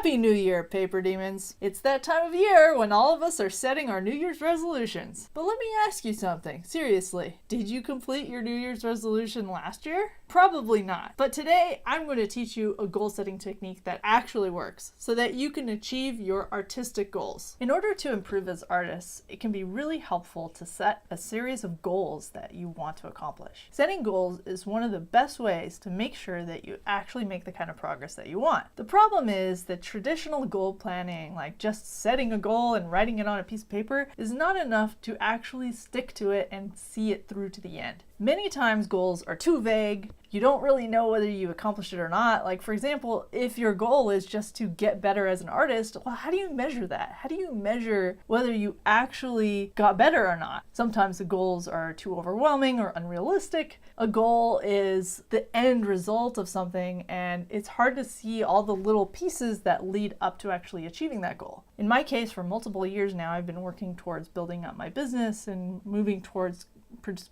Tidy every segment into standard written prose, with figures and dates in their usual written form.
Happy New Year, paper demons! It's that time of year when all of us are setting our New Year's resolutions. But let me ask you something, seriously. Did you complete your New Year's resolution last year? Probably not. But today, I'm going to teach you a goal setting technique that actually works so that you can achieve your artistic goals. In order to improve as artists, it can be really helpful to set a series of goals that you want to accomplish. Setting goals is one of the best ways to make sure that you actually make the kind of progress that you want. The problem is that traditional goal planning, like just setting a goal and writing it on a piece of paper, is not enough to actually stick to it and see it through to the end. Many times goals are too vague. You don't really know whether you accomplished it or not. Like, for example, if your goal is just to get better as an artist, well, how do you measure that? How do you measure whether you actually got better or not? Sometimes the goals are too overwhelming or unrealistic. A goal is the end result of something, and it's hard to see all the little pieces that lead up to actually achieving that goal. In my case, for multiple years now, I've been working towards building up my business and moving towards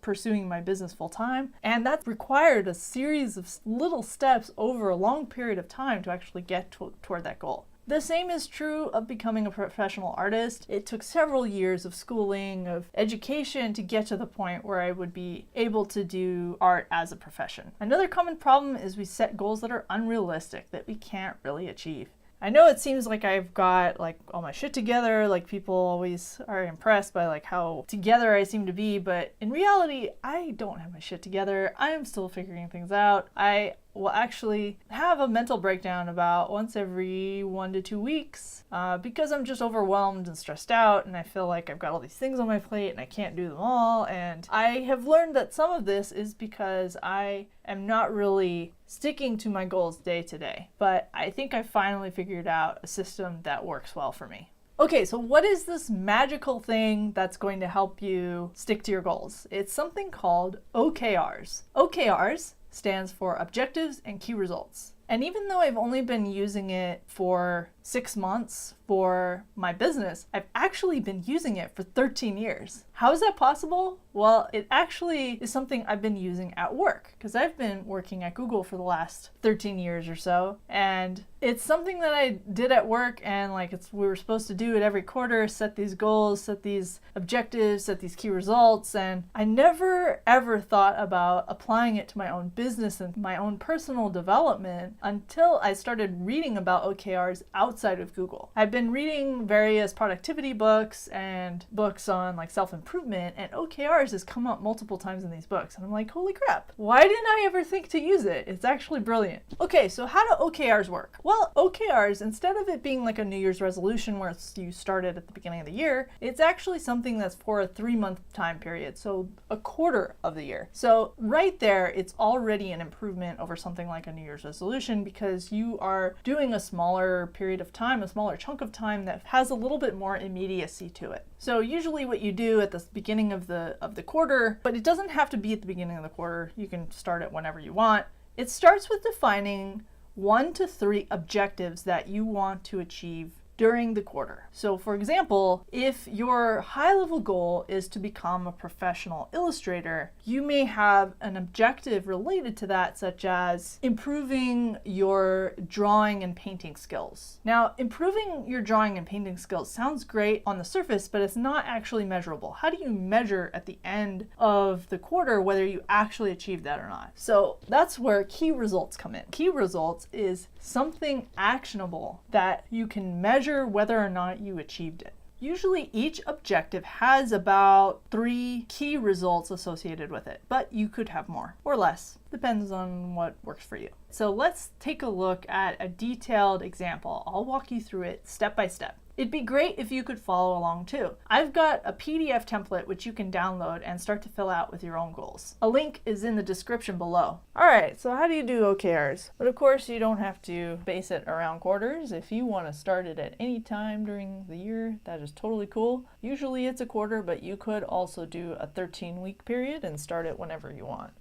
pursuing my business full time, and that's required a series of little steps over a long period of time to actually get toward that goal. The same is true of becoming a professional artist. It took several years of schooling, of education to get to the point where I would be able to do art as a profession. Another common problem is we set goals that are unrealistic, that we can't really achieve. I know it seems like I've got like all my shit together, like people always are impressed by like how together I seem to be, but in reality, I don't have my shit together. I am still figuring things out. I will actually have a mental breakdown about once every 1 to 2 weeks because I'm just overwhelmed and stressed out, and I feel like I've got all these things on my plate and I can't do them all. And I have learned that some of this is because I am not really sticking to my goals day to day, but I think I finally figured out a system that works well for me. Okay, so what is this magical thing that's going to help you stick to your goals? It's something called OKRs. OKRs stands for Objectives and Key Results. And even though I've only been using it for 6 months for my business, I've actually been using it for 13 years. How is that possible? Well, it actually is something I've been using at work because I've been working at Google for the last 13 years or so. And it's something that I did at work, and we were supposed to do it every quarter, set these goals, set these objectives, set these key results. And I never ever thought about applying it to my own business and my own personal development until I started reading about OKRs outside of Google. I've been reading various productivity books and books on like self-improvement, and OKRs has come up multiple times in these books. And I'm like, holy crap, why didn't I ever think to use it? It's actually brilliant. Okay, so how do OKRs work? Well, OKRs, instead of it being like a New Year's resolution where you started at the beginning of the year, it's actually something that's for a 3-month time period, so a quarter of the year. So right there, it's already an improvement over something like a New Year's resolution because you are doing a smaller period of time, a smaller chunk of time that has a little bit more immediacy to it. So usually what you do at the beginning of the quarter, but it doesn't have to be at the beginning of the quarter, you can start it whenever you want. It starts with defining 1 to 3 objectives that you want to achieve during the quarter. So for example, if your high-level goal is to become a professional illustrator, you may have an objective related to that, such as improving your drawing and painting skills. Now, improving your drawing and painting skills sounds great on the surface, but it's not actually measurable. How do you measure at the end of the quarter whether you actually achieved that or not? So that's where key results come in. Key results is something actionable that you can measure whether or not you achieved it. Usually each objective has about 3 key results associated with it, but you could have more or less. Depends on what works for you. So let's take a look at a detailed example. I'll walk you through it step by step. It'd be great if you could follow along too. I've got a PDF template which you can download and start to fill out with your own goals. A link is in the description below. All right, so how do you do OKRs? But of course, you don't have to base it around quarters. If you want to start it at any time during the year, that is totally cool. Usually it's a quarter, but you could also do a 13-week period and start it whenever you want.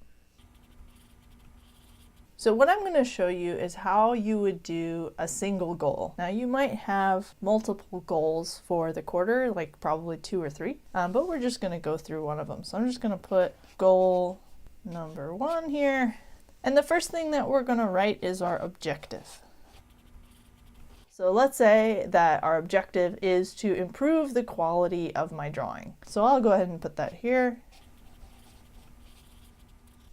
So what I'm going to show you is how you would do a single goal. Now you might have multiple goals for the quarter, like probably 2 or 3, but we're just going to go through one of them. So I'm just going to put goal number 1 here. And the first thing that we're going to write is our objective. So let's say that our objective is to improve the quality of my drawing. So I'll go ahead and put that here.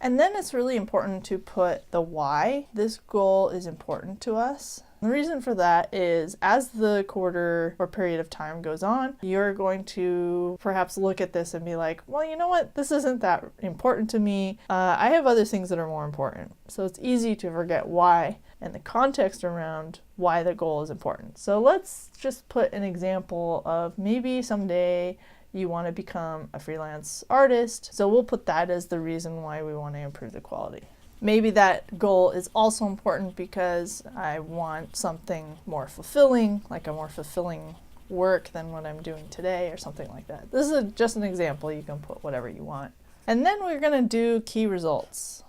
And then it's really important to put the why this goal is important to us. The reason for that is as the quarter or period of time goes on, you're going to perhaps look at this and be like, well, you know what? This isn't that important to me. I have other things that are more important. So it's easy to forget why and the context around why the goal is important. So let's just put an example of maybe someday you want to become a freelance artist. So we'll put that as the reason why we want to improve the quality. Maybe that goal is also important because I want something more fulfilling, like a more fulfilling work than what I'm doing today or something like that. This is just an example. You can put whatever you want. And then we're going to do key results.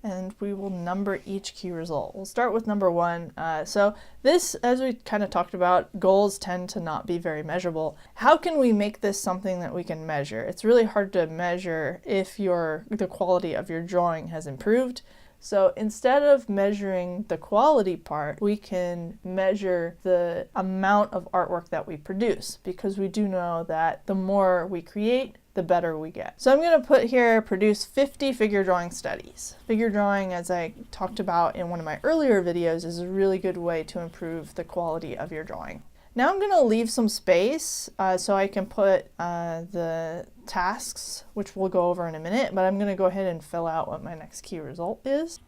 And we will number each key result. We'll start with number 1. So this, as we kind of talked about, goals tend to not be very measurable. How can we make this something that we can measure? It's really hard to measure if the quality of your drawing has improved. So instead of measuring the quality part, we can measure the amount of artwork that we produce, because we do know that the more we create, the better we get. So I'm going to put here, produce 50 figure drawing studies. Figure drawing, as I talked about in one of my earlier videos, is a really good way to improve the quality of your drawing. Now I'm going to leave some space so I can put the tasks, which we'll go over in a minute, but I'm going to go ahead and fill out what my next key result is.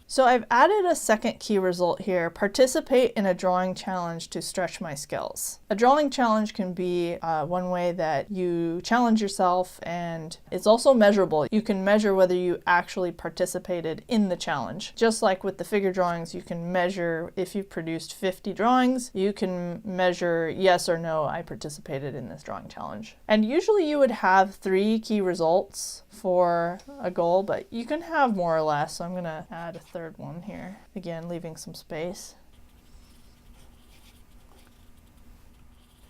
So I've added a second key result here, participate in a drawing challenge to stretch my skills. A drawing challenge can be one way that you challenge yourself, and it's also measurable. You can measure whether you actually participated in the challenge. Just like with the figure drawings, you can measure if you produced 50 drawings, you can measure yes or no, I participated in this drawing challenge. And usually you would have 3 key results for a goal, but you can have more or less. So I'm going to add a third one here, again leaving some space.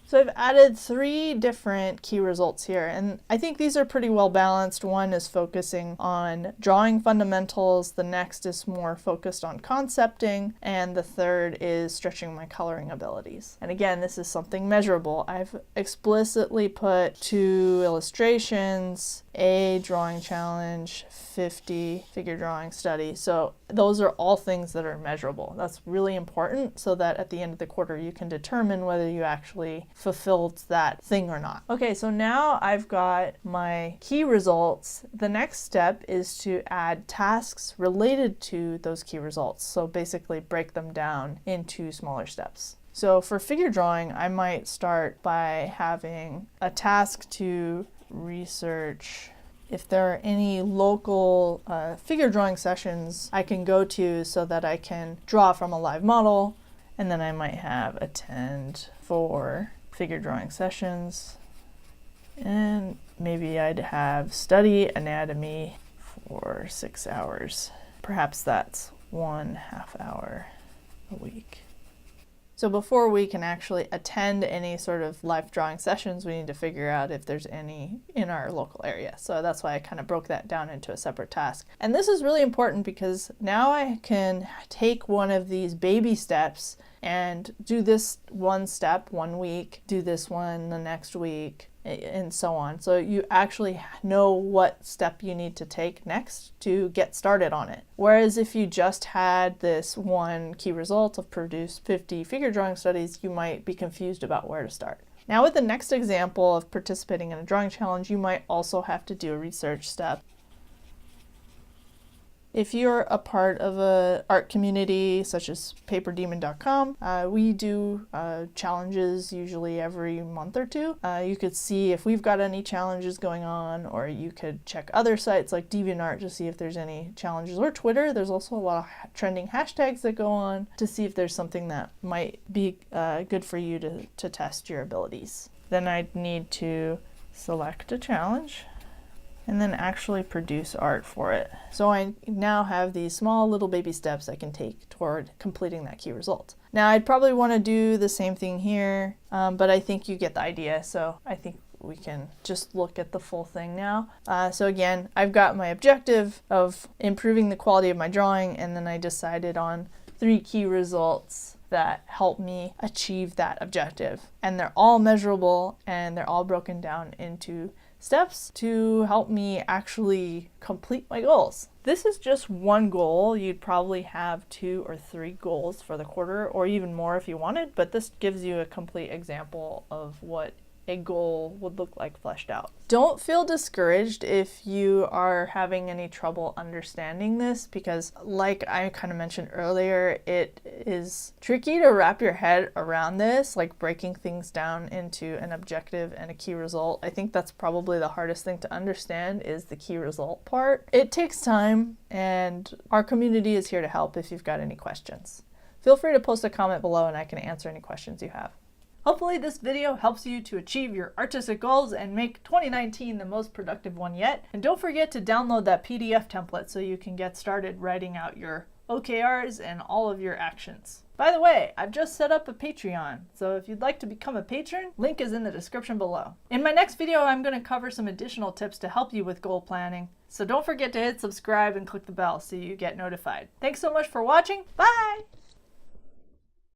So I've added 3 different key results here, and I think these are pretty well balanced. One is focusing on drawing fundamentals, the next is more focused on concepting, and the third is stretching my coloring abilities. And again, this is something measurable. I've explicitly put 2 illustrations, a drawing challenge, 50 figure drawing study. So those are all things that are measurable. That's really important so that at the end of the quarter you can determine whether you actually fulfilled that thing or not. Okay, so now I've got my key results. The next step is to add tasks related to those key results. So basically break them down into smaller steps. So for figure drawing, I might start by having a task to research if there are any local figure drawing sessions I can go to so that I can draw from a live model. And then I might have attend 4 figure drawing sessions. And maybe I'd have study anatomy for 6 hours. Perhaps that's 1/2 hour a week. So before we can actually attend any sort of live drawing sessions, we need to figure out if there's any in our local area. So that's why I kind of broke that down into a separate task. And this is really important because now I can take one of these baby steps and do this one step 1 week, do this one the next week, and so on. So you actually know what step you need to take next to get started on it. Whereas if you just had this one key result of produce 50 figure drawing studies, you might be confused about where to start. Now with the next example of participating in a drawing challenge, you might also have to do a research step. If you're a part of an art community such as paperdemon.com, we do challenges usually every month or 2. You could see if we've got any challenges going on, or you could check other sites like DeviantArt to see if there's any challenges, or Twitter. There's also a lot of trending hashtags that go on to see if there's something that might be good for you to test your abilities. Then I'd need to select a challenge and then actually produce art for it. So I now have these small little baby steps I can take toward completing that key result. Now I'd probably want to do the same thing here, but I think you get the idea. So I think we can just look at the full thing now. So again, I've got my objective of improving the quality of my drawing, and then I decided on 3 key results that help me achieve that objective. And they're all measurable, and they're all broken down into steps to help me actually complete my goals. This is just one goal. You'd probably have 2 or 3 goals for the quarter, or even more if you wanted, but this gives you a complete example of what a goal would look like fleshed out. Don't feel discouraged if you are having any trouble understanding this, because like I kind of mentioned earlier, it is tricky to wrap your head around this, like breaking things down into an objective and a key result. I think that's probably the hardest thing to understand, is the key result part. It takes time, and our community is here to help if you've got any questions. Feel free to post a comment below and I can answer any questions you have. Hopefully this video helps you to achieve your artistic goals and make 2019 the most productive one yet. And don't forget to download that PDF template so you can get started writing out your OKRs and all of your actions. By the way, I've just set up a Patreon, so if you'd like to become a patron, link is in the description below. In my next video, I'm going to cover some additional tips to help you with goal planning. So don't forget to hit subscribe and click the bell so you get notified. Thanks so much for watching. Bye!